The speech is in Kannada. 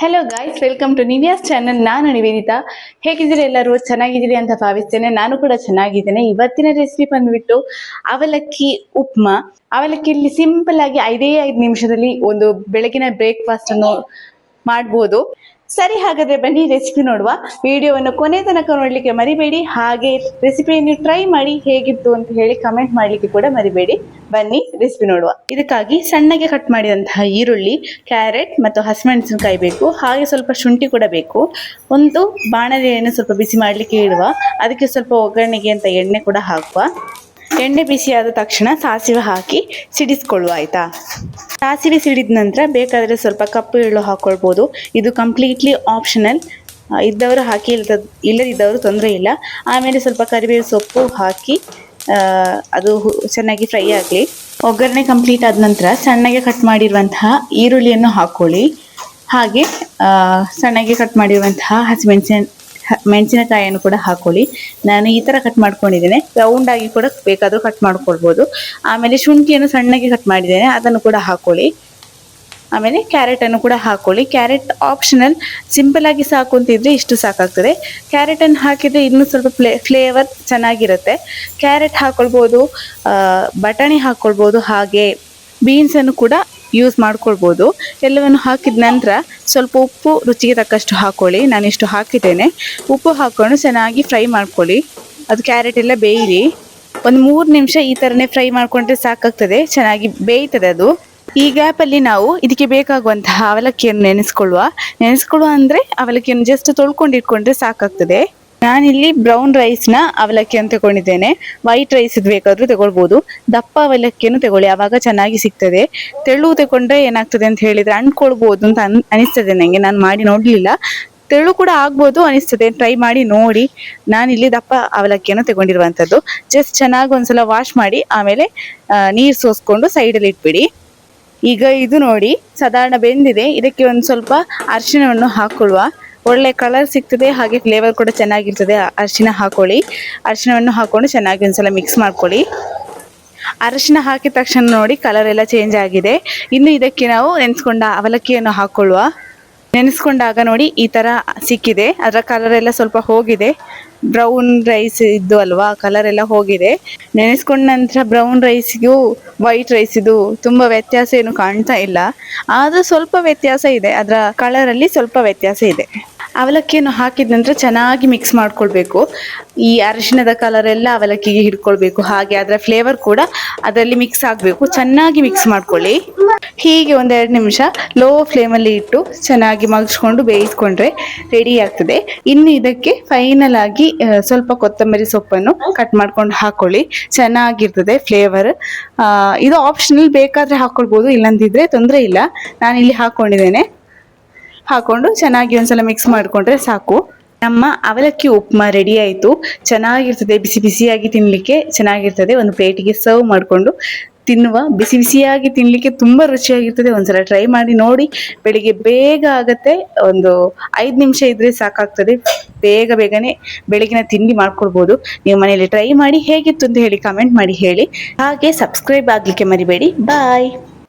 Hello guys, welcome to Nivya's channel. ನಾನು ನಿವೇದಿತಾ. ಹೇಗಿದ್ದೀರಿ ಎಲ್ಲರೂ? ಚೆನ್ನಾಗಿದ್ದೀರಿ ಅಂತ ಭಾವಿಸ್ತೇನೆ. ನಾನು ಕೂಡ ಚೆನ್ನಾಗಿದ್ದೇನೆ. ಇವತ್ತಿನ ರೆಸಿಪಿ ಬಂದ್ಬಿಟ್ಟು ಅವಲಕ್ಕಿ ಉಪ್ಮಾ. ಅವಲಕ್ಕಿಯಲ್ಲಿ ಸಿಂಪಲ್ ಆಗಿ 5 ನಿಮಿಷದಲ್ಲಿ ಒಂದು ಬೆಳಗಿನ ಬ್ರೇಕ್ಫಾಸ್ಟ್ ಅನ್ನು ಮಾಡ್ಬೋದು. ಸರಿ, ಹಾಗಾದ್ರೆ ಬನ್ನಿ ರೆಸಿಪಿ ನೋಡುವ. ವಿಡಿಯೋವನ್ನು ಕೊನೆ ತನಕ ನೋಡ್ಲಿಕ್ಕೆ ಮರಿಬೇಡಿ. ಹಾಗೆ ರೆಸಿಪಿಯನ್ನು ಟ್ರೈ ಮಾಡಿ ಹೇಗಿತ್ತು ಅಂತ ಹೇಳಿ ಕಮೆಂಟ್ ಮಾಡ್ಲಿಕ್ಕೆ ಕೂಡ ಮರಿಬೇಡಿ. ಬನ್ನಿ ರೆಸಿಪಿ ನೋಡುವ. ಇದಕ್ಕಾಗಿ ಸಣ್ಣಗೆ ಕಟ್ ಮಾಡಿದಂತಹ ಈರುಳ್ಳಿ, ಕ್ಯಾರೆಟ್ ಮತ್ತು ಹಸಿಮೆಣಸಿನಕಾಯಿ ಬೇಕು. ಹಾಗೆ ಸ್ವಲ್ಪ ಶುಂಠಿ ಕೂಡ ಬೇಕು. ಒಂದು ಬಾಣಲೆಯನ್ನು ಸ್ವಲ್ಪ ಬಿಸಿ ಮಾಡ್ಲಿಕ್ಕೆ ಇಡುವ. ಅದಕ್ಕೆ ಸ್ವಲ್ಪ ಒಗ್ಗರಣೆಗೆ ಅಂತ ಎಣ್ಣೆ ಕೂಡ ಹಾಕುವ. ಎಣ್ಣೆ ಬಿಸಿಯಾದ ತಕ್ಷಣ ಸಾಸಿವೆ ಹಾಕಿ ಸಿಡಿಸ್ಕೊಳ್ಳುವ. ಆಯ್ತಾ? ಸಾಸಿವೆ ಸಿಡಿದ ನಂತರ ಬೇಕಾದರೆ ಸ್ವಲ್ಪ ಕಪ್ಪು ಎಳ್ಳು ಹಾಕೊಳ್ಬೋದು. ಇದು ಕಂಪ್ಲೀಟ್ಲಿ ಆಪ್ಷನಲ್. ಇದ್ದವರು ಹಾಕಿ, ಇಲ್ಲದಿದ್ದವರು ತೊಂದರೆ ಇಲ್ಲ. ಆಮೇಲೆ ಸ್ವಲ್ಪ ಕರಿಬೇವು ಸೊಪ್ಪು ಹಾಕಿ ಅದು ಚೆನ್ನಾಗಿ ಫ್ರೈ ಆಗಲಿ. ಒಗ್ಗರಣೆ ಕಂಪ್ಲೀಟ್ ಆದ ನಂತರ ಸಣ್ಣಗೆ ಕಟ್ ಮಾಡಿರುವಂತಹ ಈರುಳ್ಳಿಯನ್ನು ಹಾಕ್ಕೊಳ್ಳಿ. ಹಾಗೆ ಸಣ್ಣಗೆ ಕಟ್ ಮಾಡಿರುವಂತಹ ಮೆಣಸಿನಕಾಯಿಯನ್ನು ಕೂಡ ಹಾಕೊಳ್ಳಿ. ನಾನು ಈ ಥರ ಕಟ್ ಮಾಡ್ಕೊಂಡಿದ್ದೇನೆ. ರೌಂಡ್ ಆಗಿ ಕೂಡ ಬೇಕಾದರೂ ಕಟ್ ಮಾಡ್ಕೊಳ್ಬೋದು. ಆಮೇಲೆ ಶುಂಠಿಯನ್ನು ಸಣ್ಣಗೆ ಕಟ್ ಮಾಡಿದ್ದೇನೆ, ಅದನ್ನು ಕೂಡ ಹಾಕೊಳ್ಳಿ. ಆಮೇಲೆ ಕ್ಯಾರೆಟನ್ನು ಕೂಡ ಹಾಕೊಳ್ಳಿ. ಕ್ಯಾರೆಟ್ ಆಪ್ಷನಲ್, ಸಿಂಪಲ್ ಆಗಿ ಸಾಕು ಅಂತಿದ್ರೆ ಇಷ್ಟು ಸಾಕಾಗ್ತದೆ. ಕ್ಯಾರೆಟನ್ನು ಹಾಕಿದರೆ ಇನ್ನೂ ಸ್ವಲ್ಪ ಫ್ಲೇವರ್ ಚೆನ್ನಾಗಿರುತ್ತೆ. ಕ್ಯಾರೆಟ್ ಹಾಕೊಳ್ಬೋದು, ಬಟಾಣಿ ಹಾಕ್ಕೊಳ್ಬೋದು, ಹಾಗೆ ಬೀನ್ಸನ್ನು ಕೂಡ ಯೂಸ್ ಮಾಡ್ಕೊಳ್ಬೋದು. ಎಲ್ಲವನ್ನು ಹಾಕಿದ ನಂತರ ಸ್ವಲ್ಪ ಉಪ್ಪು ರುಚಿಗೆ ತಕ್ಕಷ್ಟು ಹಾಕ್ಕೊಳ್ಳಿ. ನಾನಿಷ್ಟು ಹಾಕಿದ್ದೇನೆ. ಉಪ್ಪು ಹಾಕ್ಕೊಂಡು ಚೆನ್ನಾಗಿ ಫ್ರೈ ಮಾಡ್ಕೊಳ್ಳಿ. ಅದು ಕ್ಯಾರೆಟ್ ಎಲ್ಲ ಬೇಯಿರಿ. ಒಂದು 3 ನಿಮಿಷ ಈ ಥರನೇ ಫ್ರೈ ಮಾಡ್ಕೊಂಡ್ರೆ ಸಾಕಾಗ್ತದೆ, ಚೆನ್ನಾಗಿ ಬೇಯ್ತದೆ ಅದು. ಈ ಗ್ಯಾಪಲ್ಲಿ ನಾವು ಇದಕ್ಕೆ ಬೇಕಾಗುವಂತಹ ಅವಲಕ್ಕಿಯನ್ನು ನೆನೆಸ್ಕೊಳ್ಳುವ ಅಂದರೆ ಅವಲಕ್ಕಿಯನ್ನು ಜಸ್ಟ್ ತೊಳ್ಕೊಂಡು ಇಟ್ಕೊಂಡ್ರೆ ಸಾಕಾಗ್ತದೆ. ನಾನಿಲ್ಲಿ ಬ್ರೌನ್ ರೈಸ್ನ ಅವಲಕ್ಕಿಯನ್ನು ತಗೊಂಡಿದ್ದೇನೆ. ವೈಟ್ ರೈಸ್ ಬೇಕಾದರೂ ತಗೊಳ್ಬೋದು. ದಪ್ಪ ಅವಲಕ್ಕಿಯನ್ನು ತಗೊಳ್ಳಿ, ಆವಾಗ ಚೆನ್ನಾಗಿ ಸಿಗ್ತದೆ. ತೆಳು ತಗೊಂಡ್ರೆ ಏನಾಗ್ತದೆ ಅಂತ ಹೇಳಿದರೆ ಅಂಟ್ಕೊಳ್ಬೋದು ಅಂತ ಅನಿಸ್ತದೆ ನನಗೆ. ನಾನು ಮಾಡಿ ನೋಡಲಿಲ್ಲ. ತೆಳು ಕೂಡ ಆಗ್ಬೋದು ಅನಿಸ್ತದೆ, ಟ್ರೈ ಮಾಡಿ ನೋಡಿ. ನಾನಿಲ್ಲಿ ದಪ್ಪ ಅವಲಕ್ಕಿಯನ್ನು ತಗೊಂಡಿರುವಂಥದ್ದು. ಜಸ್ಟ್ ಚೆನ್ನಾಗಿ ಒಂದ್ಸಲ ವಾಶ್ ಮಾಡಿ ಆಮೇಲೆ ನೀರು ಸೋಸ್ಕೊಂಡು ಸೈಡಲ್ಲಿ ಇಟ್ಬಿಡಿ. ಈಗ ಇದು ನೋಡಿ ಸಾಧಾರಣ ಬೆಂದಿದೆ. ಇದಕ್ಕೆ ಒಂದು ಸ್ವಲ್ಪ ಅರಿಶಿಣವನ್ನು ಹಾಕೊಳ್ಳುವ. ಒಳ್ಳೆ ಕಲರ್ ಸಿಗ್ತದೆ, ಹಾಗೆ ಫ್ಲೇವರ್ ಕೂಡ ಚೆನ್ನಾಗಿರ್ತದೆ. ಅರಿಶಿಣ ಹಾಕೊಳ್ಳಿ. ಅರಿಶಿಣವನ್ನು ಹಾಕೊಂಡು ಚೆನ್ನಾಗಿ ಒಂದ್ಸಲ ಮಿಕ್ಸ್ ಮಾಡ್ಕೊಳ್ಳಿ. ಅರಿಶಿಣ ಹಾಕಿದ ತಕ್ಷಣ ನೋಡಿ ಕಲರ್ ಎಲ್ಲ ಚೇಂಜ್ ಆಗಿದೆ. ಇನ್ನು ಇದಕ್ಕೆ ನಾವು ನೆನೆಸ್ಕೊಂಡ ಅವಲಕ್ಕಿಯನ್ನು ಹಾಕೊಳ್ಳುವ. ನೆನೆಸ್ಕೊಂಡಾಗ ನೋಡಿ ಈ ಥರ ಸಿಕ್ಕಿದೆ. ಅದರ ಕಲರ್ ಎಲ್ಲ ಸ್ವಲ್ಪ ಹೋಗಿದೆ. ಬ್ರೌನ್ ರೈಸ್ ಇದ್ದು ಅಲ್ವಾ, ಕಲರ್ ಎಲ್ಲ ಹೋಗಿದೆ. ನೆನೆಸ್ಕೊಂಡ ನಂತರ ಬ್ರೌನ್ ರೈಸಿಗೂ ವೈಟ್ ರೈಸಿದು ತುಂಬ ವ್ಯತ್ಯಾಸ ಏನು ಕಾಣ್ತಾ ಇಲ್ಲ. ಆದರೂ ಸ್ವಲ್ಪ ವ್ಯತ್ಯಾಸ ಇದೆ, ಅದರ ಕಲರಲ್ಲಿ ಸ್ವಲ್ಪ ವ್ಯತ್ಯಾಸ ಇದೆ. ಅವಲಕ್ಕಿಯನ್ನು ಹಾಕಿದ ನಂತರ ಚೆನ್ನಾಗಿ ಮಿಕ್ಸ್ ಮಾಡ್ಕೊಳ್ಬೇಕು. ಈ ಅರಿಶಿಣದ ಕಲರ್ ಎಲ್ಲ ಅವಲಕ್ಕಿಗೆ ಹಿಡ್ಕೊಳ್ಬೇಕು. ಹಾಗೆ ಅದರ ಫ್ಲೇವರ್ ಕೂಡ ಅದರಲ್ಲಿ ಮಿಕ್ಸ್ ಆಗಬೇಕು. ಚೆನ್ನಾಗಿ ಮಿಕ್ಸ್ ಮಾಡ್ಕೊಳ್ಳಿ. ಹೀಗೆ 1-2 ನಿಮಿಷ ಲೋ ಫ್ಲೇಮಲ್ಲಿ ಇಟ್ಟು ಚೆನ್ನಾಗಿ ಮಗ್ಸ್ಕೊಂಡು ಬೇಯಿಸ್ಕೊಂಡ್ರೆ ರೆಡಿ ಆಗ್ತದೆ. ಇನ್ನು ಇದಕ್ಕೆ ಫೈನಲ್ ಆಗಿ ಸ್ವಲ್ಪ ಕೊತ್ತಂಬರಿ ಸೊಪ್ಪನ್ನು ಕಟ್ ಮಾಡ್ಕೊಂಡು ಹಾಕೊಳ್ಳಿ. ಚೆನ್ನಾಗಿರ್ತದೆ ಫ್ಲೇವರ್. ಇದು ಆಪ್ಷನಲ್, ಬೇಕಾದರೆ ಹಾಕ್ಕೊಳ್ಬೋದು, ಇಲ್ಲಂತಿದ್ರೆ ತೊಂದರೆ ಇಲ್ಲ. ನಾನಿಲ್ಲಿ ಹಾಕ್ಕೊಂಡಿದ್ದೇನೆ. ಹಾಕೊಂಡು ಚೆನ್ನಾಗಿ ಒಂದ್ಸಲ ಮಿಕ್ಸ್ ಮಾಡಿಕೊಂಡ್ರೆ ಸಾಕು. ನಮ್ಮ ಅವಲಕ್ಕಿ ಉಪ್ಮಾ ರೆಡಿ ಆಯಿತು. ಚೆನ್ನಾಗಿರ್ತದೆ, ಬಿಸಿ ಬಿಸಿಯಾಗಿ ತಿನ್ನಲಿಕ್ಕೆ ಚೆನ್ನಾಗಿರ್ತದೆ. ಒಂದು ಪ್ಲೇಟಿಗೆ ಸರ್ವ್ ಮಾಡಿಕೊಂಡು ತಿನ್ನುವ. ಬಿಸಿ ಬಿಸಿಯಾಗಿ ತಿನ್ನಲಿಕ್ಕೆ ತುಂಬ ರುಚಿಯಾಗಿರ್ತದೆ. ಒಂದ್ಸಲ ಟ್ರೈ ಮಾಡಿ ನೋಡಿ. ಬೆಳಿಗ್ಗೆ ಬೇಗ ಆಗುತ್ತೆ. ಒಂದು 5 ನಿಮಿಷ ಇದ್ರೆ ಸಾಕಾಗ್ತದೆ. ಬೇಗನೆ ಬೆಳಗಿನ ತಿಂಡಿ ಮಾಡ್ಕೊಳ್ಬೋದು. ನೀವು ಮನೆಯಲ್ಲಿ ಟ್ರೈ ಮಾಡಿ ಹೇಗಿತ್ತು ಅಂತ ಹೇಳಿ ಕಮೆಂಟ್ ಮಾಡಿ ಹೇಳಿ. ಹಾಗೆ ಸಬ್ಸ್ಕ್ರೈಬ್ ಆಗಲಿಕ್ಕೆ ಮರಿಬೇಡಿ. ಬಾಯ್.